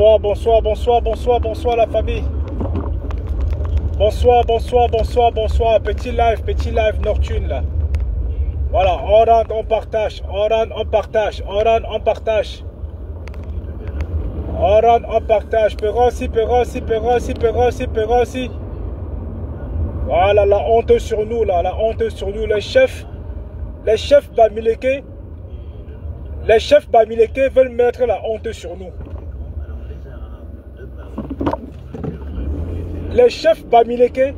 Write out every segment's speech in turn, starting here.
Bonsoir, bonsoir, bonsoir, bonsoir, bonsoir la famille. Bonsoir, bonsoir, bonsoir, bonsoir. Petit live nocturne là. Voilà, on rentre, on partage. On rentre, on partage. On rentre, on partage. On rentre, on partage. Perossi, Perossi, Perossi, Perossi, Perossi. Voilà, la honte sur nous là. La honte sur nous. Les chefs Bamileke. Les chefs Bamileke veulent mettre la honte sur nous. Les chefs Bamileke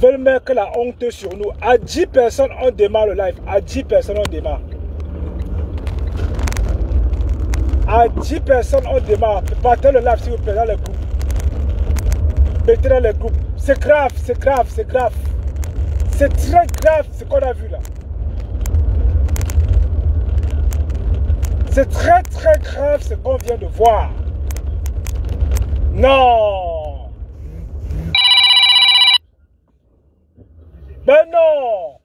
veulent mettre la honte sur nous. À 10 personnes, on démarre le live. À 10 personnes, on démarre. À 10 personnes, on démarre. Partez le live si vous plaît dans les groupes. Mettez dans les groupes. C'est grave, c'est grave, c'est grave. C'est très grave ce qu'on a vu là. C'est très très grave ce qu'on vient de voir. Non. Ben non.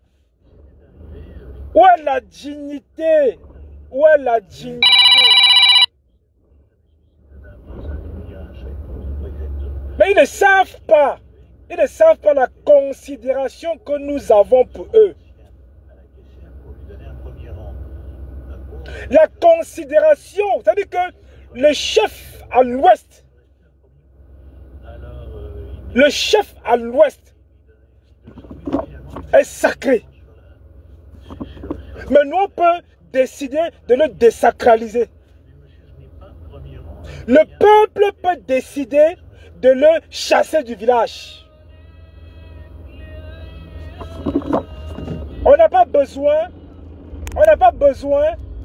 Où est la dignité? Où est la dignité? Mais ils ne savent pas. Ils ne savent pas la considération que nous avons pour eux. La considération, c'est-à-dire que le chef à l'ouest, est sacré. Mais nous, on peut décider de le désacraliser. Le peuple peut décider de le chasser du village. On n'a pas besoin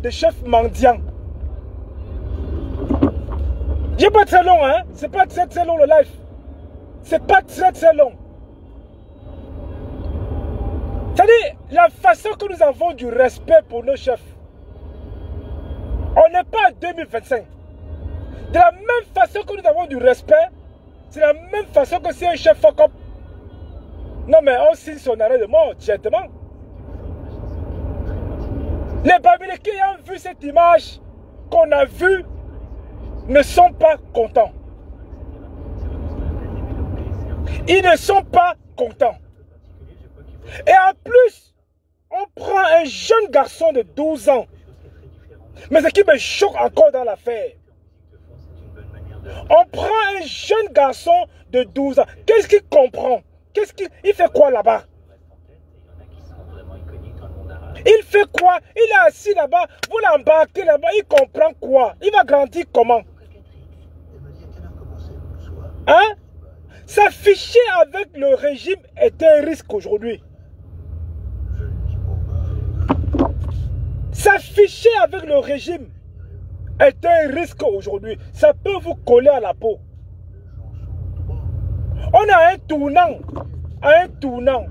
de chef mendiant. C'est pas très long, hein? C'est pas très long le live. C'est pas très long. C'est-à-dire, la façon que nous avons du respect pour nos chefs. On n'est pas en 2025. De la même façon que nous avons du respect, c'est la même façon que si un chef fuck up. Non mais on signe son arrêt de mort directement. Les Bamileke qui ont vu cette image qu'on a vue ne sont pas contents. Ils ne sont pas contents. Et en plus, on prend un jeune garçon de 12 ans. Mais ce qui me choque encore dans l'affaire, on prend un jeune garçon de 12 ans. Qu'est-ce qu'il comprend? Il fait quoi là-bas? Il fait quoi? Il est assis là-bas, vous l'embarquez là-bas, il comprend quoi? Il va grandir comment? Hein? S'afficher avec le régime est un risque aujourd'hui. S'afficher avec le régime est un risque aujourd'hui. Ça peut vous coller à la peau. On a un tournant.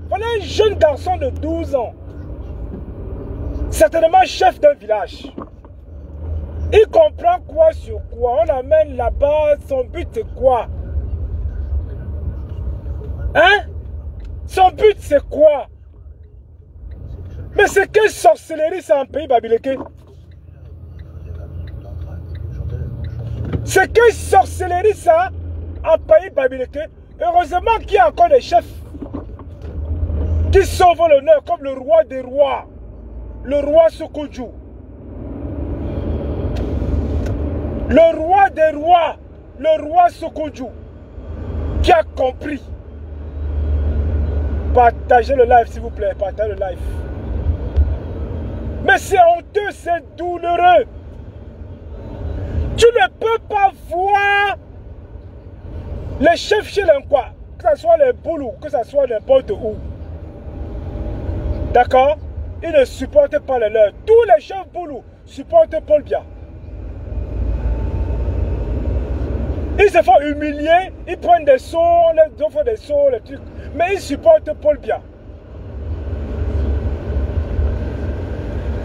Voilà un jeune garçon de 12 ans. Certainement chef d'un village. Il comprend quoi sur quoi? On l'amène là-bas. Son but c'est quoi? Hein? Son but c'est quoi? Mais c'est quelle sorcellerie c'est un pays Bamileke? C'est quelle sorcellerie ça un pays Bamileke? Heureusement qu'il y a encore des chefs qui sauvent l'honneur comme le roi des rois. Le roi Sokoudjou. Le roi des rois. Le roi Sokoudjou. Qui a compris. Partagez le live s'il vous plaît. Partagez le live. Mais c'est honteux, c'est douloureux. Tu ne peux pas voir les chefs chez l'Inquois, que ce soit les Boulous, que ce soit n'importe où. D'accord? Ils ne supportent pas les leurs. Tous les chefs Boulous supportent Paul Biya. Ils se font humilier, ils prennent des sauts, on leur offre des sauts, les trucs. Mais ils supportent Paul Biya.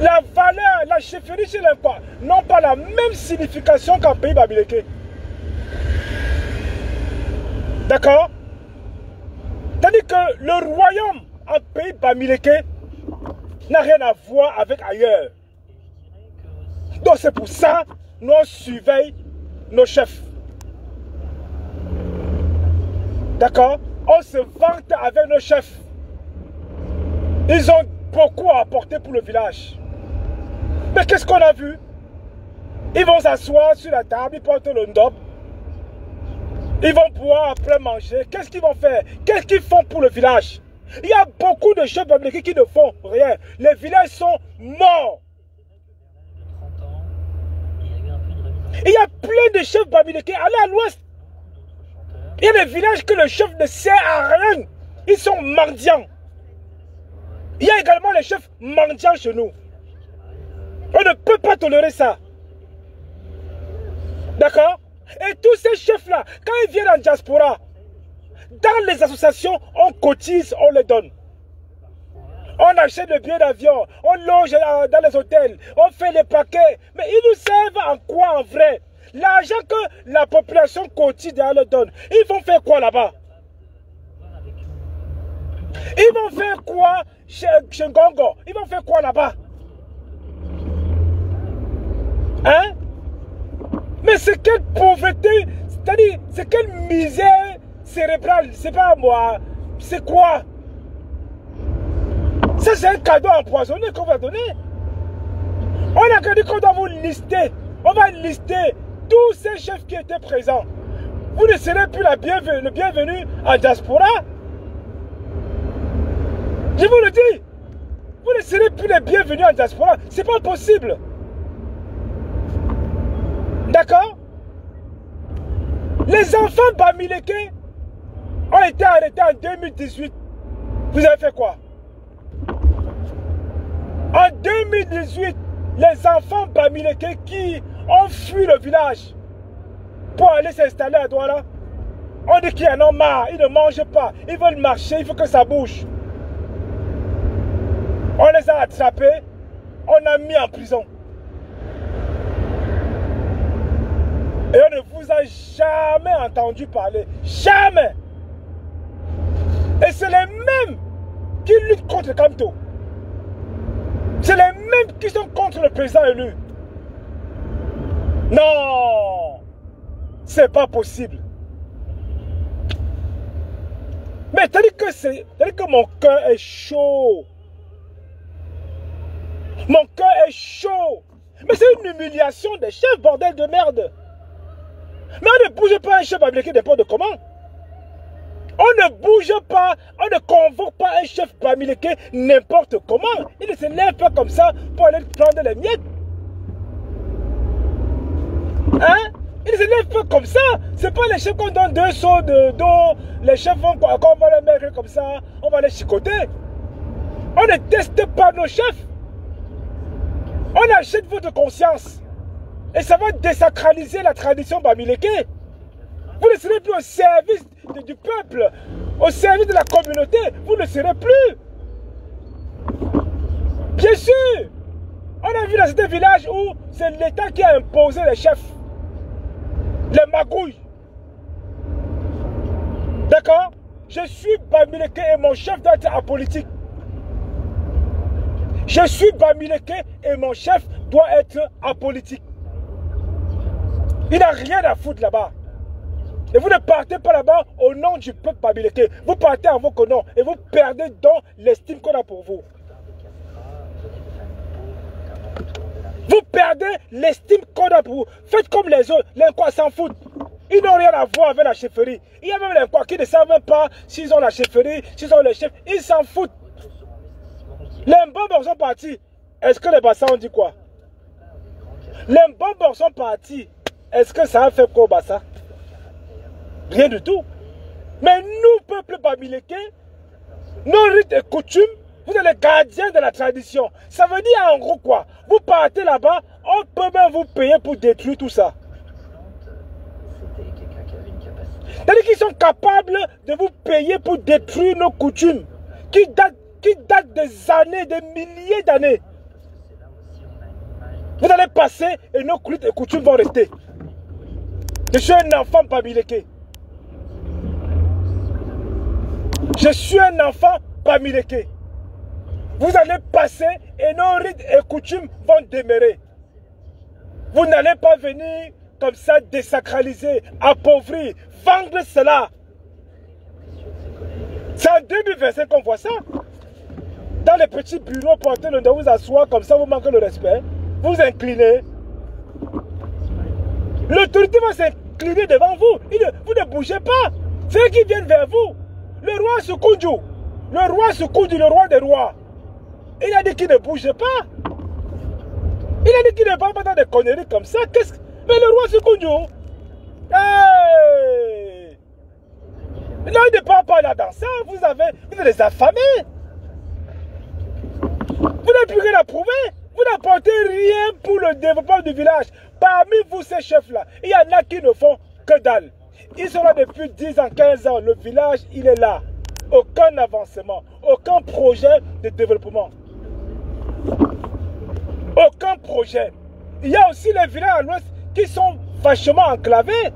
La valeur, la chefferie chez l'Inquois n'ont pas la même signification qu'en pays Bamileke. D'accord? C'est-à-dire que le royaume en pays Bamileke n'a rien à voir avec ailleurs. Donc c'est pour ça, nous on surveille nos chefs. D'accord? On se vante avec nos chefs. Ils ont beaucoup à apporter pour le village. Mais qu'est-ce qu'on a vu? Ils vont s'asseoir sur la table, ils portent le ndop. Ils vont pouvoir après manger. Qu'est-ce qu'ils vont faire? Qu'est-ce qu'ils font pour le village? Il y a beaucoup de chefs américains qui ne font rien. Les villages sont morts. Il y a plein de chefs américains. Allez à l'ouest. Il y a des villages que le chef ne sert à rien. Ils sont mendiants. Il y a également les chefs mendiants chez nous. On ne peut pas tolérer ça. D'accord? Et tous ces chefs-là, quand ils viennent en diaspora, dans les associations, on cotise, on les donne. On achète le billet d'avion, on loge dans les hôtels, on fait les paquets. Mais ils nous servent en quoi en vrai? L'argent que la population quotidienne leur donne, ils vont faire quoi là-bas? Ils vont faire quoi chez Ngongo? Ils vont faire quoi là-bas? Hein? Mais c'est quelle pauvreté, c'est-à-dire, c'est quelle misère cérébrale, c'est pas moi, c'est quoi? Ça c'est un cadeau empoisonné qu'on va donner. On a dit qu'on doit vous lister, on va lister tous ces chefs qui étaient présents. Vous ne serez plus le bienvenu en diaspora. Je vous le dis, vous ne serez plus les bienvenus en diaspora, c'est pas possible. D'accord? Les enfants Bamileke ont été arrêtés en 2018. Vous avez fait quoi? En 2018, les enfants Bamileke qui ont fui le village pour aller s'installer à Douala, on dit qu'ils en ont marre, ils ne mangent pas, ils veulent marcher, il faut que ça bouge. On les a attrapés, on a mis en prison. Et on ne vous a jamais entendu parler. Jamais. Et c'est les mêmes qui luttent contre Kamto. C'est les mêmes qui sont contre le président élu. Non. C'est pas possible. Mais t'as dit que mon cœur est chaud. Mon cœur est chaud. Mais c'est une humiliation des chefs, bordel de merde. Mais on ne bouge pas un chef américain n'importe comment. On ne bouge pas, on ne convoque pas un chef américain n'importe comment. Il ne se lève pas comme ça pour aller prendre les miettes. Hein? Il ne se lève pas comme ça. Ce n'est pas les chefs qu'on donne 2 sauts d'eau. Les chefs vont, quand on va les mettre comme ça, on va les chicoter. On ne teste pas nos chefs. On achète votre conscience. Et ça va désacraliser la tradition Bamileke. Vous ne serez plus au service du peuple, au service de la communauté. Vous ne serez plus. Bien sûr. On a vu dans ce village où c'est l'État qui a imposé les chefs. Les magouilles. D'accord? Je suis Bamileke et mon chef doit être apolitique. Je suis Bamileke et mon chef doit être apolitique. Il n'a rien à foutre là-bas. Et vous ne partez pas là-bas au nom du peuple Bamileke. Vous partez en votre nom et vous perdez dans l'estime qu'on a pour vous. Vous perdez l'estime qu'on a pour vous. Faites comme les autres. Les Nkwa s'en foutent. Ils n'ont rien à voir avec la chefferie. Il y a même les Nkwa qui ne savent même pas s'ils ont la chefferie, s'ils ont le chef. Ils s'en foutent. Les Mbombo sont partis. Est-ce que les Bassas ont dit quoi? Les Mbombo sont partis. Est-ce que ça a fait quoi au Bassa? Rien du tout. Mais nous, peuple Bamileke, nos rites et coutumes, vous êtes les gardiens de la tradition. Ça veut dire en gros quoi? Vous partez là-bas, on peut même vous payer pour détruire tout ça. C'est-à-dire qu'ils sont capables de vous payer pour détruire nos coutumes qui datent des années, des milliers d'années. Vous allez passer et nos rites et coutumes vont rester. Je suis un enfant Bamileke. Je suis un enfant Bamileke. Vous allez passer et nos rites et coutumes vont demeurer. Vous n'allez pas venir comme ça désacraliser, appauvrir, vendre cela. C'est en 2025 qu'on voit ça. Dans les petits bureaux, portez le dos, vous asseoir comme ça, vous manquez le respect. Vous vous inclinez. L'autorité va s'incliner devant vous. Vous ne bougez pas. C'est eux qui viennent vers vous. Le roi Sukunju. Le roi Sukunju, le roi des rois. Il a dit qu'il ne bougeait pas. Il a dit qu'il ne parle pas dans des conneries comme ça. Mais le roi Sukunju, hey! Non, il ne parle pas là dans ça. Vous êtes des affamés. Vous n'avez plus rien à prouver. Vous n'apportez rien pour le développement du village. Parmi vous, ces chefs-là, il y en a qui ne font que dalle. Ils sont là depuis 10 ans, 15 ans. Le village, il est là. Aucun avancement, aucun projet de développement. Aucun projet. Il y a aussi les villages à l'ouest qui sont vachement enclavés,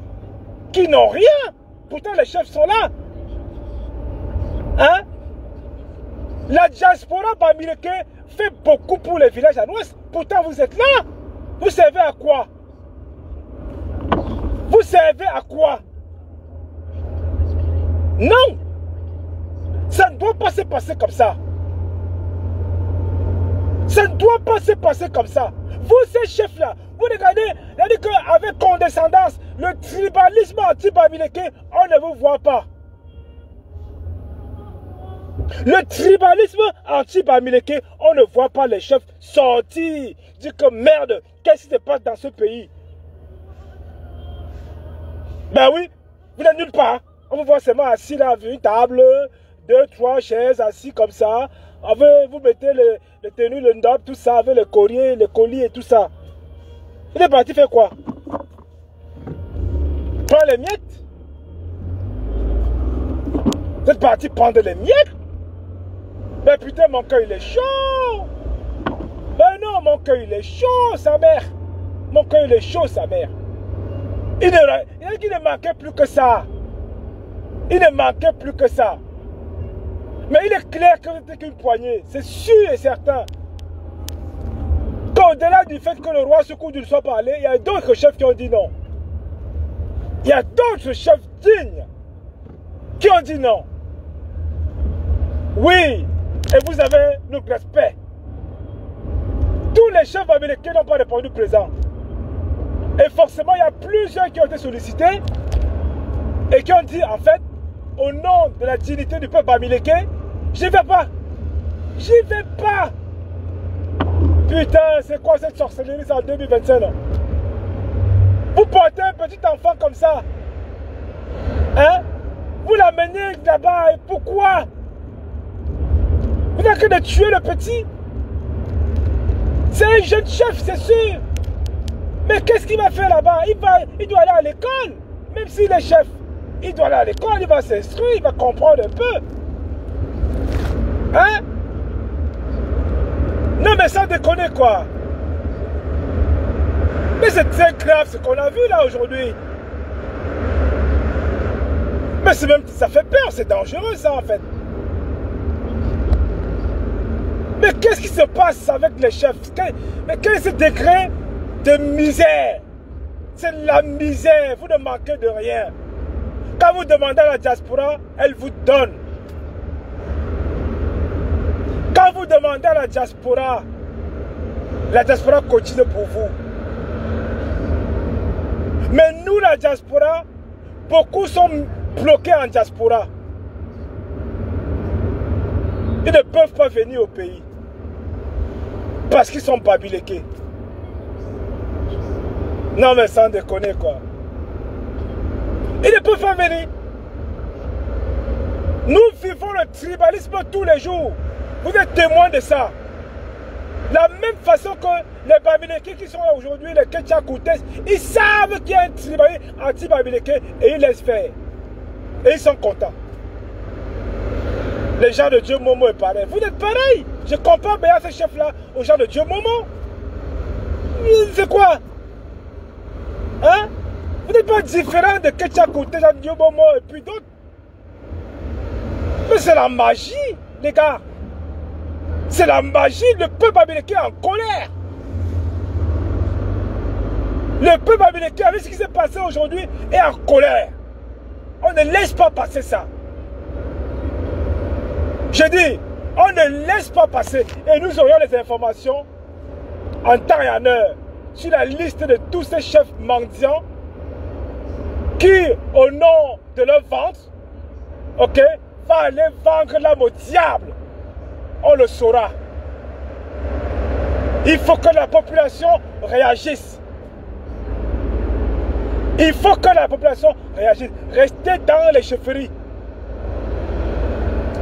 qui n'ont rien. Pourtant, les chefs sont là. Hein? La diaspora bamileke fait beaucoup pour les villages à l'ouest. Pourtant, vous êtes là. Vous servez à quoi? Vous servez à quoi? Non! Ça ne doit pas se passer comme ça. Ça ne doit pas se passer comme ça. Vous, ces chefs-là, vous regardez, il a dit qu'avec condescendance, le tribalisme anti-bamileke, on ne vous voit pas. Le tribalisme anti-bamileke, on ne voit pas les chefs sortir. Dire que merde, qu'est-ce qui se passe dans ce pays? Ben oui, vous n'êtes nulle part. On vous voit seulement assis là, avec une table, 2, 3 chaises, assis comme ça. Vous mettez les tenues, le ndap, tout ça, avec les colliers et tout ça. Vous êtes parti faire quoi? Prendre les miettes? Vous êtes parti prendre les miettes? Mais putain, mon cœur il est chaud. Ben non, mon cœur il est chaud, sa mère. Mon cœur il est chaud, sa mère. Il ne manquait plus que ça. Il ne manquait plus que ça. Mais il est clair que c'était qu'une poignée. C'est sûr et certain. Qu'au-delà du fait que le roi Sukunju ne soit pas allé, il y a d'autres chefs qui ont dit non. Il y a d'autres chefs dignes qui ont dit non. Oui, et vous avez notre respect. Tous les chefs américains n'ont pas répondu présent. Et forcément, il y a plusieurs qui ont été sollicités et qui ont dit, en fait, au nom de la dignité du peuple bamileke, j'y vais pas. J'y vais pas. Putain, c'est quoi cette sorcellerie en 2025 là? Vous portez un petit enfant comme ça. Hein? Vous l'amenez là-bas et pourquoi? Vous n'avez que de tuer le petit. C'est un jeune chef, c'est sûr. Mais qu'est-ce qu'il va faire là-bas? Il doit aller à l'école. Même s'il est chef, il doit aller à l'école, il va s'instruire, il va comprendre un peu. Hein? Non mais sans déconner quoi. Mais c'est très grave ce qu'on a vu là aujourd'hui. Mais c'est même, ça fait peur, c'est dangereux ça en fait. Mais qu'est-ce qui se passe avec les chefs? Mais quel est ce degré de misère? C'est la misère, vous ne manquez de rien. Quand vous demandez à la diaspora, elle vous donne. Quand vous demandez à la diaspora cotise pour vous. Mais nous, la diaspora, beaucoup sont bloqués en diaspora. Ils ne peuvent pas venir au pays. Parce qu'ils sont bamileke. Non mais sans déconner quoi. Ils ne peuvent pas venir. Nous vivons le tribalisme tous les jours. Vous êtes témoins de ça. La même façon que les bamileke qui sont là aujourd'hui, les Ketchakoutes, ils savent qu'il y a un tribalisme anti-bamileke et ils laissent faire. Et ils sont contents. Les gens de Dieu Momo est pareil. Vous êtes pareil. Je compare bien ces chefs-là aux gens de Dieu Momo. C'est quoi? Hein? Vous n'êtes pas différent de Ketchakoute, Jean de Dieu Momo et puis d'autres. Mais c'est la magie, les gars. C'est la magie, le peuple américain en colère. Le peuple bamileke, avec ce qui s'est passé aujourd'hui, est en colère. On ne laisse pas passer ça. Je dis, on ne laisse pas passer. Et nous aurions les informations en temps et en heure sur la liste de tous ces chefs mendiants qui, au nom de leur vente, ok, va aller vendre l'âme au diable. On le saura. Il faut que la population réagisse. Il faut que la population réagisse. Restez dans les chefferies.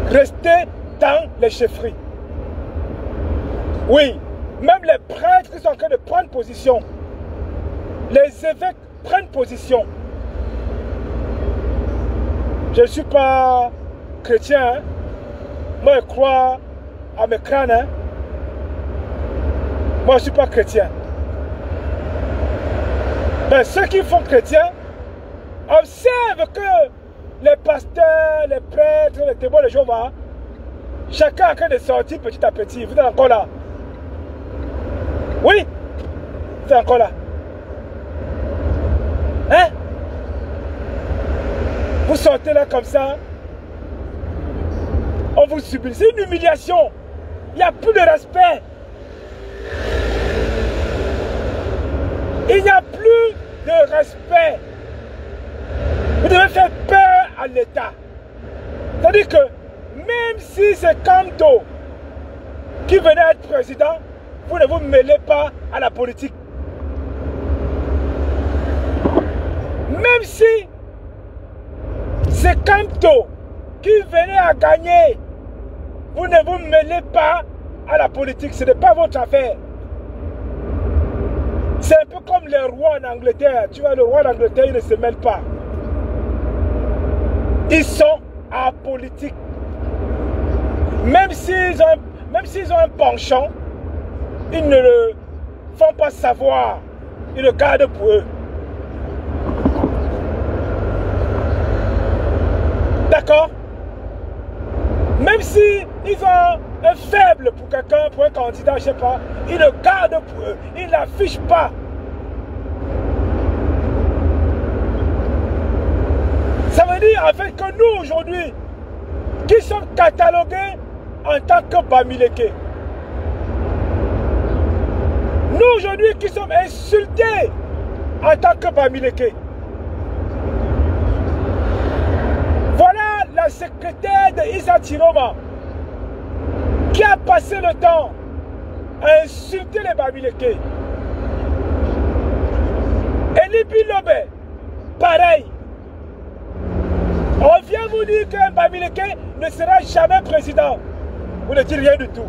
Restez dans les chefferies. Oui, même les prêtres qui sont en train de prendre position. Les évêques prennent position. Je ne suis pas chrétien. Hein. Moi, je crois à mes crânes. Hein. Moi, je ne suis pas chrétien. Mais ceux qui font chrétien observent que les pasteurs, les prêtres, les témoins de Jéhovah, chacun est en train de sortir petit à petit. Vous êtes encore là? Oui? Vous êtes encore là? Hein? Vous sortez là comme ça, on vous subit. C'est une humiliation. Il n'y a plus de respect. Il n'y a plus de respect. Vous devez faire peur à l'État. C'est-à-dire que même si c'est Kanto qui venait être président, vous ne vous mêlez pas à la politique. Même si c'est Kanto qui venait à gagner, vous ne vous mêlez pas à la politique. Ce n'est pas votre affaire. C'est un peu comme les rois en Angleterre. Tu vois, le roi d'Angleterre, il ne se mêle pas. Ils sont apolitiques. Même s'ils ont un penchant, ils ne le font pas savoir. Ils le gardent pour eux. D'accord? Même si ils ont un faible pour quelqu'un, pour un candidat, je ne sais pas, ils le gardent pour eux. Ils ne l'affichent pas. Ça veut dire en fait que nous aujourd'hui, qui sommes catalogués en tant que Bamileke, nous aujourd'hui qui sommes insultés en tant que Bamileke, voilà la secrétaire de Issa Tiroma qui a passé le temps à insulter les Bamileke. Eli Bilobe, pareil. On vient vous dire qu'un Bamileke ne sera jamais président. Vous ne dites rien du tout.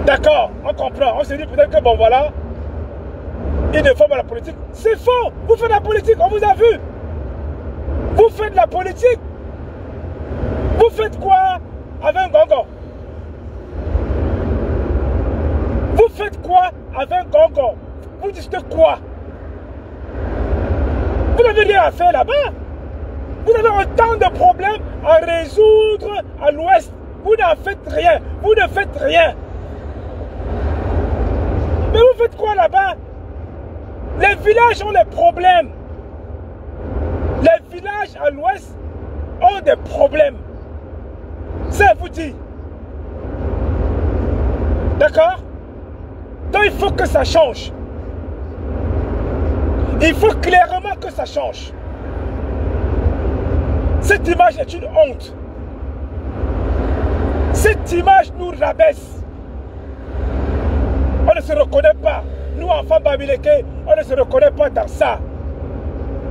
D'accord, on comprend. On se dit peut-être que bon voilà, il ne faut pas la politique. C'est faux. Vous faites la politique, on vous a vu. Vous faites la politique. Vous faites quoi avec un gongo? Vous faites quoi avec un gongo? Vous dites quoi? Vous n'avez rien à faire là-bas. Vous avez autant de problèmes à résoudre à l'ouest. Vous n'en faites rien. Vous ne faites rien. Mais vous faites quoi là-bas? Les villages ont des problèmes. Les villages à l'ouest ont des problèmes. Ça vous dit. D'accord? Donc il faut que ça change. Il faut clairement que ça change. Cette image est une honte. Cette image nous rabaisse. On ne se reconnaît pas. Nous, enfants Bamileke, on ne se reconnaît pas dans ça.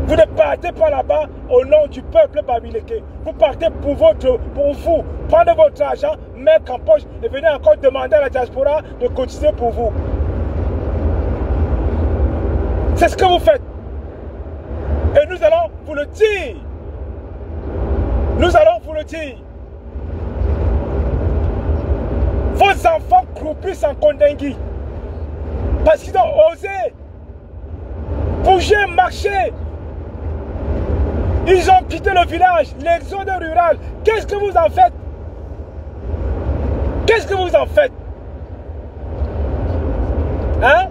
Vous ne partez pas là-bas au nom du peuple Bamileke. Vous partez pour vous. Prenez votre argent, mettre en poche et venez encore demander à la diaspora de cotiser pour vous. C'est ce que vous faites. Et nous allons vous le dire. Nous allons vous le dire. Vos enfants croupissent en Kondengui. Parce qu'ils ont osé bouger, marcher. Ils ont quitté le village, l'exode rural. Qu'est-ce que vous en faites? Qu'est-ce que vous en faites? Hein?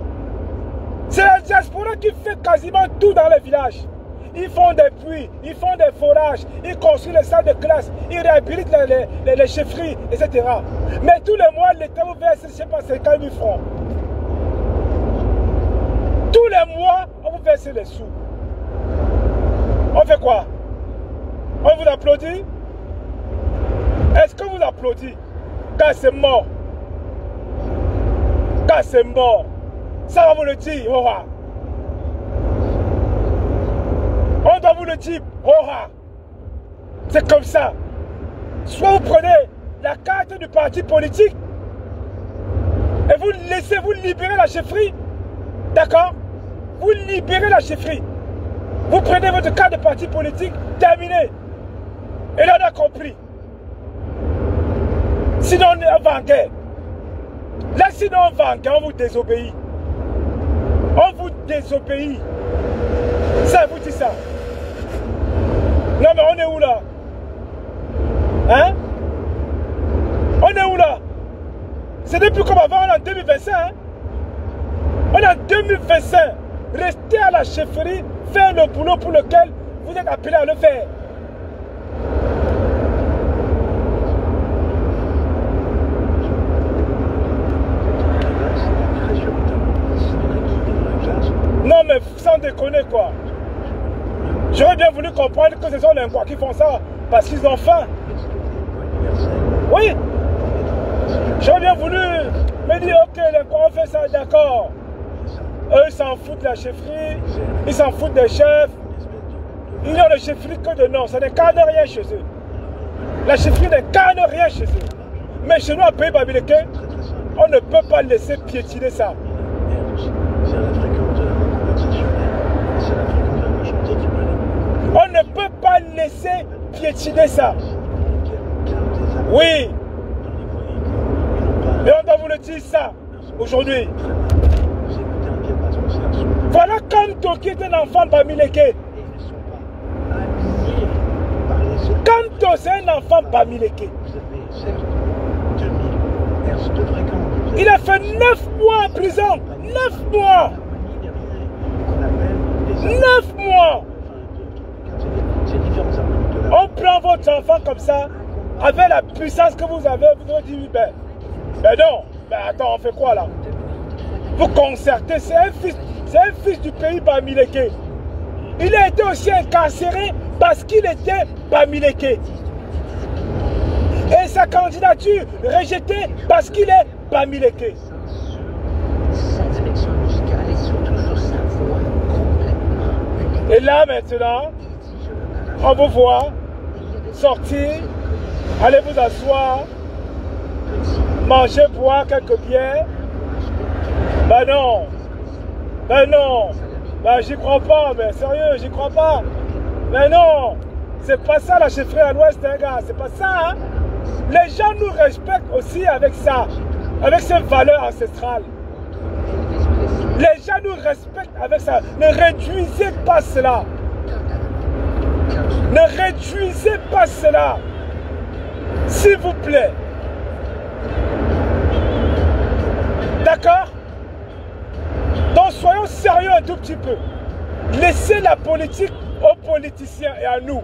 C'est la diaspora qui fait quasiment tout dans les villages. Ils font des puits, ils font des forages, ils construisent les salles de classe, ils réhabilitent les chefferies, etc. Mais tous les mois, l'État vous verse, je ne sais pas, 50 000 francs. Tous les mois, on vous verse les sous. On fait quoi? On vous applaudit? Est-ce qu'on vous applaudit? Quand c'est mort. Quand c'est mort. Ça va vous le dire, Hora. On doit vous le dire, Hora. C'est comme ça. Soit vous prenez la carte du parti politique et vous laissez vous libérer la chefferie. D'accord? Vous libérez la chefferie. Vous prenez votre carte de parti politique, terminé. Et là, on a compris. Sinon, on va en guerre. Là, sinon, on va en guerre, on vous désobéit. On vous désobéit. Ça, vous dit ça. Non, mais on est où là? Hein? On est où là? C'est depuis comme avant, on est en 2025. Hein? On est en 2025. Restez à la chefferie, faire le boulot pour lequel vous êtes appelé à le faire. Non mais sans déconner quoi. J'aurais bien voulu comprendre que ce sont les quoi qui font ça parce qu'ils ont faim. Oui. J'aurais bien voulu me dire ok les quoi on fait ça, d'accord. Eux ils s'en foutent de la chefferie, ils s'en foutent des chefs. Ils n'ont de chefferie que de nom, ça n'incarne rien chez eux. La chefferie n'incarne rien chez eux. Mais chez nous à Pays Bamileke, on ne peut pas laisser piétiner ça. On ne peut pas laisser piétiner ça. Oui. Et on doit vous le dire ça aujourd'hui. Voilà Kanto qui est un enfant de Bamileke. Kanto c'est un enfant de Bamileke. Il a fait 9 mois en prison. 9 mois. 9 mois. On prend votre enfant comme ça, avec la puissance que vous avez, vous avez dit, ben non, ben attends, on fait quoi là? Vous concertez, c'est un fils du pays Bamileke. Il a été aussi incarcéré parce qu'il était Bamileke. Et sa candidature rejetée parce qu'il est Bamileke. Et là maintenant, on vous voit sortir, allez vous asseoir, manger, boire quelques bières. Ben non, ben j'y crois pas, mais sérieux, j'y crois pas. Mais non, c'est pas ça la chefferie à l'ouest, hein, gars, c'est pas ça. Hein? Les gens nous respectent aussi avec ça, avec ces valeurs ancestrales. Les gens nous respectent avec ça. Ne réduisez pas cela. Ne réduisez pas cela. S'il vous plaît. D'accord? Donc soyons sérieux un tout petit peu. Laissez la politique aux politiciens et à nous.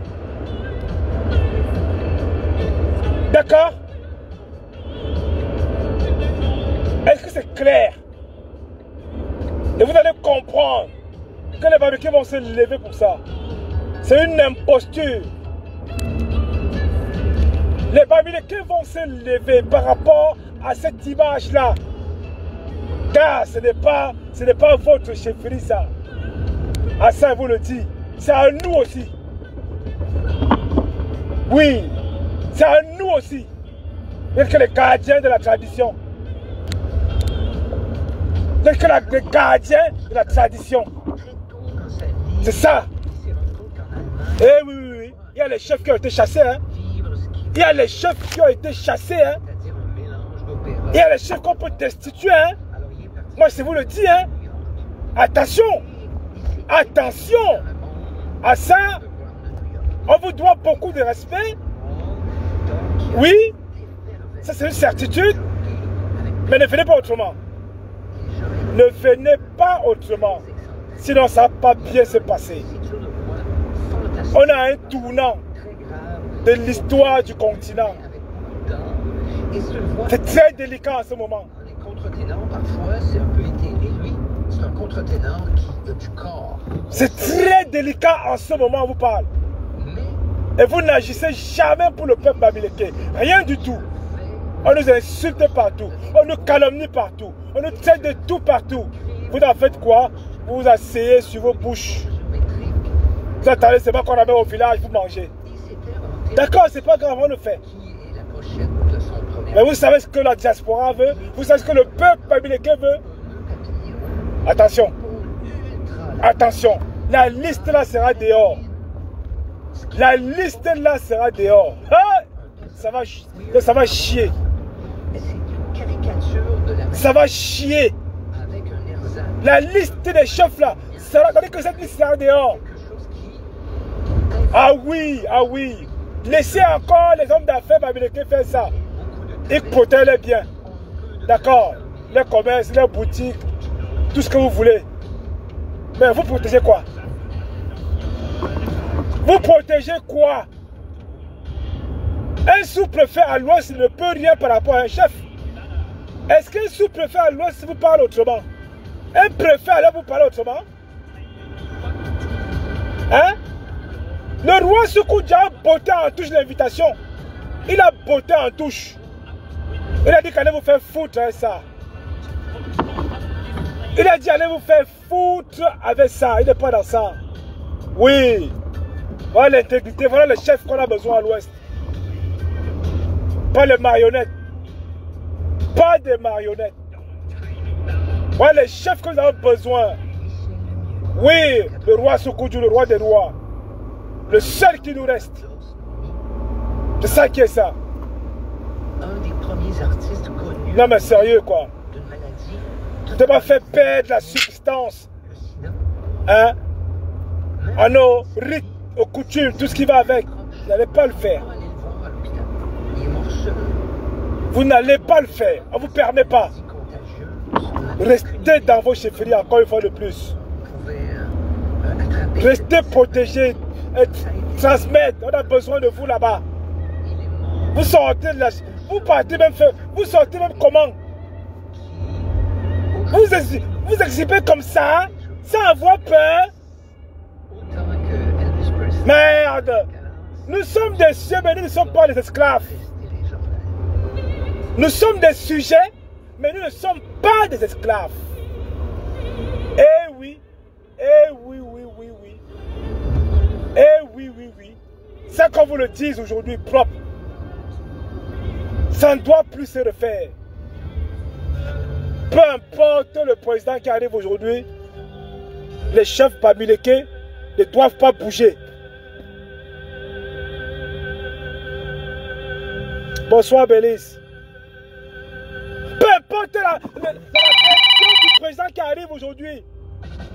D'accord? Est-ce que c'est clair? Et vous allez comprendre que les Bamileke vont se lever pour ça. C'est une imposture. Les Bamileke vont se lever par rapport à cette image-là. Car ce n'est pas votre chefferie, ça. À ça, vous le dit. C'est à nous aussi. Oui, c'est à nous aussi. Parce que les gardiens de la tradition. Parce que les gardiens de la tradition. C'est ça. Eh oui, oui, oui. Il y a les chefs qui ont été chassés. Hein. Il y a les chefs qui ont été chassés. Hein. Il y a les chefs qu'on peut destituer. Hein. Moi, je vous le dis. Hein. Attention. Attention. À ça, on vous doit beaucoup de respect. Oui. Ça, c'est une certitude. Mais ne faites pas autrement. Ne venez pas autrement. Sinon, ça ne va pas bien se passer. On a un tournant de l'histoire du continent. C'est très délicat en ce moment. Les contre-ténors, parfois, c'est un peu éthéré. Lui, c'est un contre-ténor qui a du corps. C'est très délicat en ce moment, on vous parle. Et vous n'agissez jamais pour le peuple babylonien. Rien du tout. On nous insulte partout. On nous calomnie partout. On nous traite de tout partout. Vous en faites quoi? Vous vous asseyez sur vos bouches. Vous attendez, c'est pas qu'on amène au village, vous mangez. D'accord, c'est pas grave, on le fait. Mais vous savez ce que la diaspora veut? Vous savez ce que le peuple babylonien veut? Attention. Attention. La liste là sera dehors. La liste là sera dehors. Ah, ça va chier. Ça va chier. La liste des chefs là, ça va dire que cette liste sera dehors. Ah oui, ah oui. Laissez encore les hommes d'affaires babyloniens faire ça. Ils protègent les biens. D'accord. Les commerces, les boutiques, tout ce que vous voulez. Mais vous protégez quoi? Vous protégez quoi? Un sous-préfet à l'ouest ne peut rien par rapport à un chef. Est-ce qu'un sous-préfet à l'ouest vous parle autrement? Un préfet allait vous parler autrement? Hein? Le roi Soukoudja a botté en touche l'invitation. Il a botté en touche. Il a dit qu'allez vous faire foutre avec ça. Il a dit allez vous faire foutre avec ça. Il n'est pas dans ça. Oui. Voilà l'intégrité. Voilà le chef qu'on a besoin à l'ouest. Pas les marionnettes. Pas des marionnettes. Voilà les chefs que nous avons besoin. Oui, le roi Soukoudjou, le roi des rois. Le seul qui nous reste. C'est ça qui est ça. Un des premiers artistes connus. Non mais sérieux quoi. D'une maladie. Tu t'es pas fait perdre la substance. Hein? À nos rites, aux coutumes, tout ce qui va avec. Vous n'allez pas le faire. Vous n'allez pas le faire. On ne vous permet pas. Restez dans vos chefferies encore une fois de plus. Restez protégés. Transmettre. On a besoin de vous là-bas. Vous sortez de la... Vous partez même... Vous sortez même comment? Vous exhibez comme ça, sans avoir peur. Merde. Nous sommes des sujets, mais nous ne sommes pas des esclaves. Nous sommes des sujets, mais nous ne sommes pas des esclaves. Eh oui. Eh oui, oui, oui, oui. Eh oui, oui, oui. C'est qu'on vous le dise aujourd'hui, propre. Ça ne doit plus se refaire. Peu importe le président qui arrive aujourd'hui, les chefs babyloniens ne doivent pas bouger. Bonsoir, Bélis. Peu importe la version du président qui arrive aujourd'hui,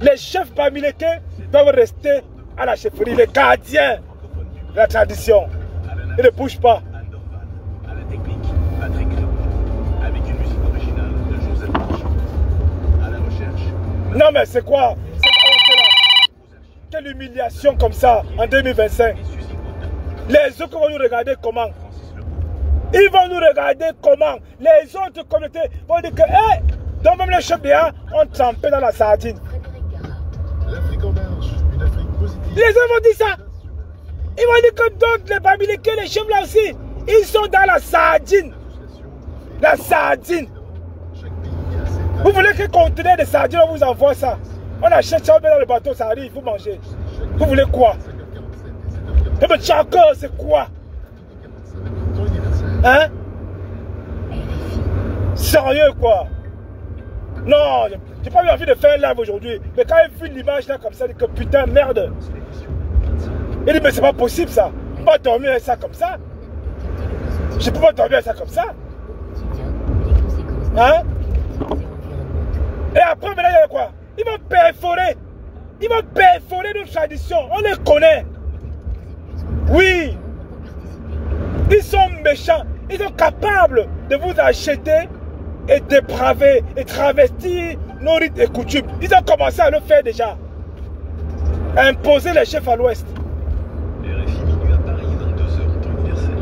les chefs babyloniens doivent rester à la chefferie, les gardiens de la tradition. Ils ne bougent pas. Non mais c'est quoi? Quelle humiliation comme ça en 2025. Les autres vont nous regarder comment? Ils vont nous regarder comment? Les autres communautés vont dire que hey, donc même les chefs bien ont trempé dans la sardine. Les autres vont dire ça. Ils vont dire que d'autres, les Babyloniens, les chefs là aussi, ils sont dans la sardine. La sardine. Vous voulez que conteneur de sardines, on vous envoie ça? On achète ça, on met dans le bateau, ça arrive, vous mangez. Vous voulez quoi? Mais Tchako, c'est quoi? Hein? Sérieux quoi? Non, j'ai pas eu envie de faire un live aujourd'hui. Mais quand il vu l'image là comme ça, il dit que putain, merde. Il dit mais c'est pas possible ça. Je peux pas dormir avec ça comme ça. Je peux pas dormir avec ça comme ça. Hein? Et après, maintenant, il y a quoi? Ils vont perforer. Ils vont perforer nos traditions. On les connaît. Oui. Ils sont méchants. Ils sont capables de vous acheter et dépraver et travestir nos rites et coutumes. Ils ont commencé à le faire déjà. Imposer les chefs à l'ouest. RFI minuit à Paris, 22h temps universel.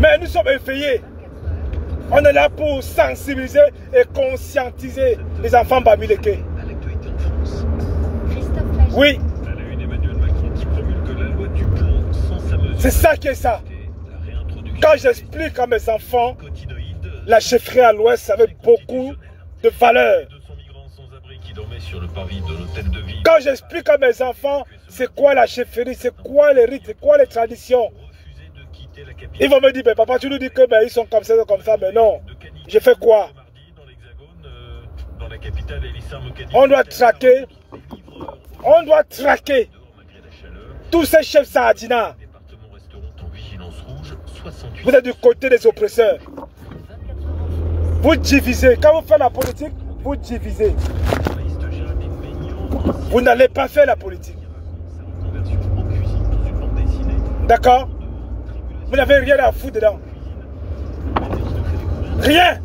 Mais nous sommes éveillés. On est là pour sensibiliser et conscientiser les enfants bamileke. À l'actualité en France. Oui, À la une, Emmanuel Macron qui promulgue la loi du pont sans sa mesure. c'est ça qui est ça. La réintroduction Quand j'explique à mes enfants, des cotinoïdes, la chefferie à l'ouest, ça avait beaucoup de valeur. 200 migrants sans abri qui dormaient sur le parvis de l'hôtel de ville. Quand j'explique à mes enfants, c'est quoi la chefferie, c'est quoi les rites, c'est quoi les traditions. Refusé de quitter la capitale. Ils vont me dire, mais papa, tu nous dis que ben, ils sont comme ça, mais non. J'ai fait quoi? Mardi, dans l'Hexagone, dans la capitale, Elissa Mokadi. On doit traquer, on doit traquer Malgré la chaleur, tous ces chefs sardinats. les départements resteront en vigilance rouge. 68. Vous êtes du côté des oppresseurs. Vous divisez. Quand vous faites la politique, vous divisez. Journaliste Géraldine Maignan, Vous n'allez pas faire la politique. sa reconversion en cuisine dans une bande dessinée. D'accord? Vous n'avez rien à foutre dedans. Rien.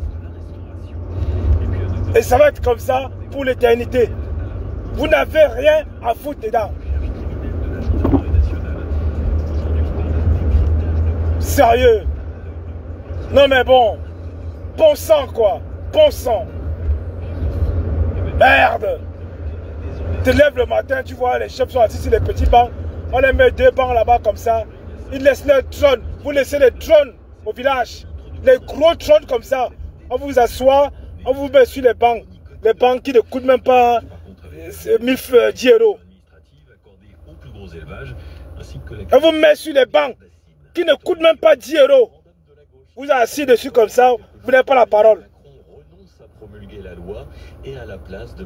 Et ça va être comme ça pour l'éternité. Vous n'avez rien à foutre dedans. Sérieux. Non mais bon. Bon sang quoi. Bon sang. Merde. Tu te lèves le matin, tu vois les chefs sont assis sur les petits bancs. On les met 2 bancs là-bas comme ça. Ils laissent les trônes. Vous laissez les trônes au village. Les gros trônes comme ça. On vous assoit, on vous met sur les bancs. Les bancs qui ne coûtent même pas 1010 euros. On vous met sur les bancs qui ne coûtent même pas 10 euros. Vous êtes assis dessus comme ça, vous n'avez pas la parole.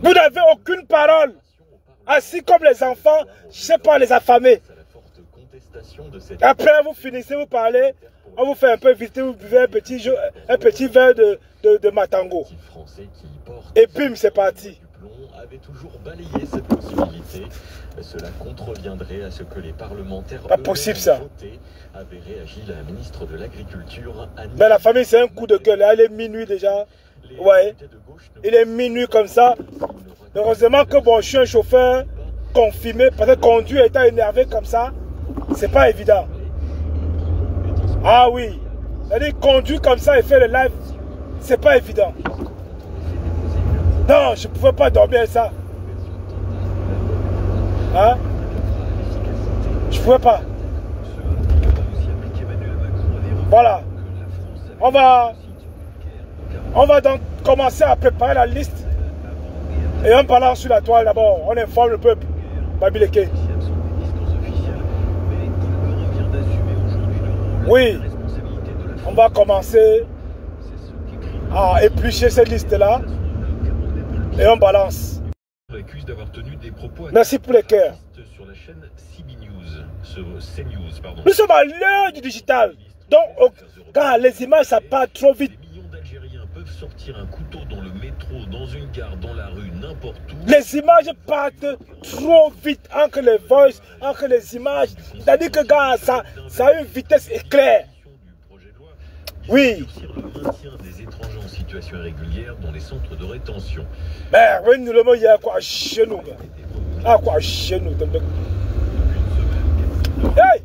Vous n'avez aucune parole. Assis comme les enfants, je ne sais pas, les affamés. Après, vous finissez, vous parlez, on vous fait un peu visiter, vous buvez un petit verre de matango. Et bim, c'est parti. Avait toujours balayé cette possibilité. Cela contreviendrait à ce que les parlementaires pas possible ça. Avait réagi la ministre de l'Agriculture. Mais la famille, c'est un coup de gueule. Il est minuit déjà. Ouais. Il est minuit comme ça. Heureusement que bon, je suis un chauffeur confirmé. Parce que conduire étant énervé comme ça, c'est pas évident. Ah oui. C'est-à-dire conduire comme ça et faire le live, c'est pas évident. Non, je ne pouvais pas dormir ça. Hein? Je ne pouvais pas. Voilà. On va donc commencer à préparer la liste. Et on balance sur la toile d'abord. On informe le peuple. Bamileke. Oui. On va commencer à éplucher cette liste-là. Et on balance. Accuse d'avoir tenu des propos. Merci pour les cœurs. Sur la chaîne CNews, pardon. Nous sommes à l'heure du digital. Donc, quand les images, ça part trop vite. Des millions d'Algériens peuvent sortir un couteau dans le métro, dans une gare, dans la rue, n'importe où. Les images partent trop vite entre les voices, entre les images. C'est-à-dire que quand ça a une vitesse éclair. Oui. Le maintien des étrangers en situation irrégulière dans les centres de rétention. Mais oui, nous le mot, il y a quoi chez nous. Ah, quoi chez nous. Hey!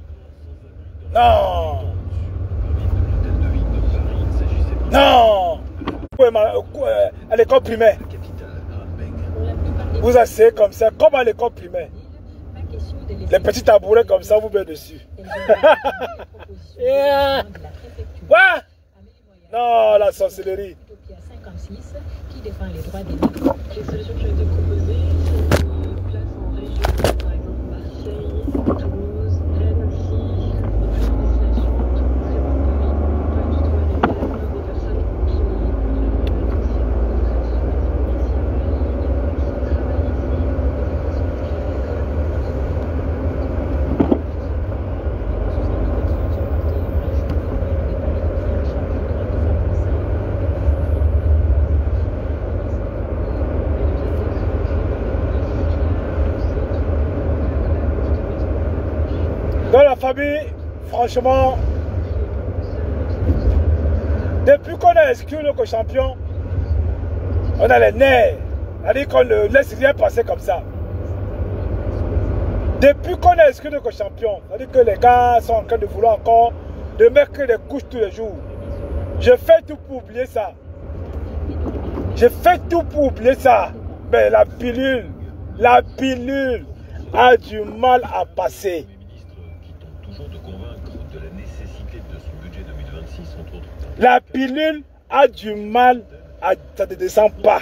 Non! Non! À l'école primaire. Vous asseyez comme ça, comme à l'école primaire. Les petits tabourets comme ça, vous mettez dessus. Yeah. Quoi? Non, la sorcellerie. Qui défend les droits des migrants. Les solutions qui ont été proposées sont des places en région, par exemple Marseille, Toulouse, Rennes aussi, plus de destination, très bon Paris, pas du tout à l'intérieur des personnes qui ont Dans la famille, franchement, depuis qu'on a exclu le champion, On a les nerfs. C'est-à-dire qu'on ne laisse rien passer comme ça. Depuis qu'on est inscrit comme champion, c'est-à-dire que les gars sont en train de vouloir encore de mettre des couches tous les jours. Je fais tout pour oublier ça. Je fais tout pour oublier ça. Mais la pilule a du mal à passer. La pilule a du mal à... Ça ne descend pas.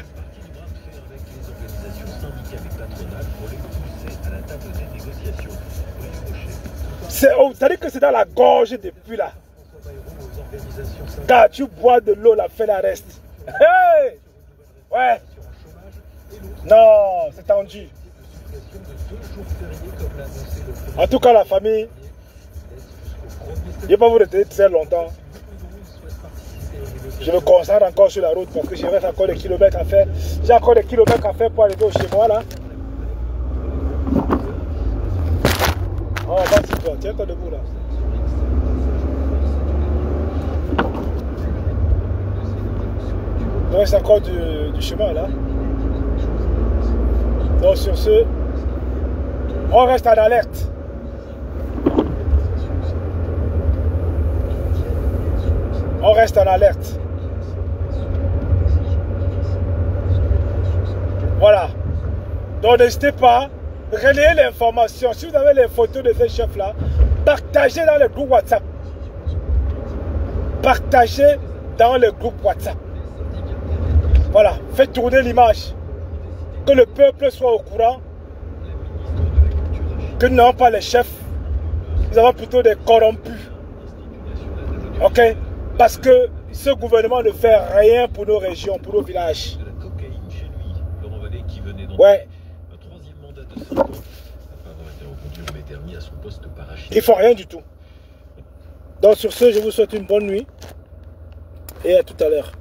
C'est-à-dire que c'est dans la gorge depuis là. Quand tu bois de l'eau, la fait la reste. Hey! Ouais. Non, c'est tendu. En tout cas, la famille, je ne vais pas vous retenir très longtemps. Je me concentre encore sur la route parce que j'ai encore des kilomètres à faire. J'ai encore des kilomètres à faire pour arriver chez moi là. Oh, vas-y toi, tiens-toi debout là. Il reste encore du chemin là. Donc sur ce, on reste en alerte. On reste en alerte. Voilà. Donc n'hésitez pas, relayez l'information. Si vous avez les photos de ces chefs là, partagez dans le groupe WhatsApp. Partagez dans le groupe WhatsApp. Voilà, faites tourner l'image. Que le peuple soit au courant. Que nous n'avons pas les chefs. Nous avons plutôt des corrompus. Ok? Parce que ce gouvernement ne fait rien pour nos régions, pour nos villages. Ouais. Ils ne font rien du tout. Donc sur ce, je vous souhaite une bonne nuit. Et à tout à l'heure.